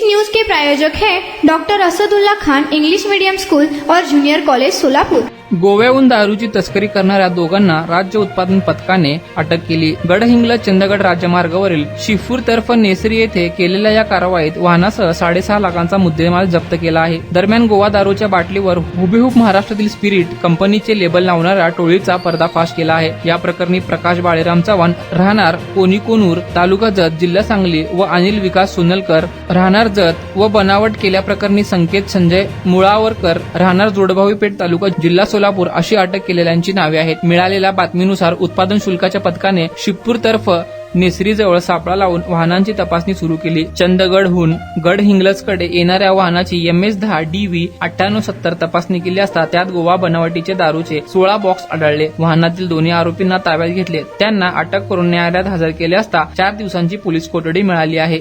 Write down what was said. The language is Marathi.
न्यूज के प्रायोजक हैं doctor Asadullah Khan English medium school और जूनियर कॉलेज सोलापूर। गोव्याहून दारूची तस्करी करणाऱ्या दोघांना राज्य उत्पादन पथकाने अटक केली। गडहिंग्लज चंदगड राज्यमार्गावरील शिफूर तर्फ नेसरी येथे केलेल्या या कारवाईत वाहनासह 6.5 लाखांचा मुद्देमाल जप्त केला आहे। दरम्यान गोवा दारूच्या बाटलीवर हुबेहूब महाराष्ट्रातील स्पिरिट कंपनीचे लेबल लावणाऱ्या टोळीचा पर्दाफाश केला आहे। या प्रकरणी प्रकाश बाळेराम चव्हाण राहणार कोणीकोनूर तालुका जत जिल्हा सांगली व अनिल विकास सोनलकर राहणार जत व बनावट केल्याप्रकरणी संकेत संजय मुळावरकर राहणार जोडभावी पेठ तालुका जिल्हा सोलापूर अशी अटक केलेल्यांची नावे आहेत। मिळालेल्या बातमीनुसार उत्पादन शुल्काच्या पथकाने शिवपूर तर्फ नेसरीजवळ सापळा लावून वाहनांची तपासणी सुरू केली। चंदगडहून गडहिंग्लजकडे येणाऱ्या वाहनाची MS-10 DV 9870 तपासणी केली असता त्यात गोवा बनावटीचे दारूचे 16 बॉक्स आढळले। वाहनातील दोन्ही आरोपींना ताब्यात घेतले, त्यांना अटक करून न्यायालयात हजर केले असता 4 दिवसांची पोलीस कोठडी मिळाली आहे।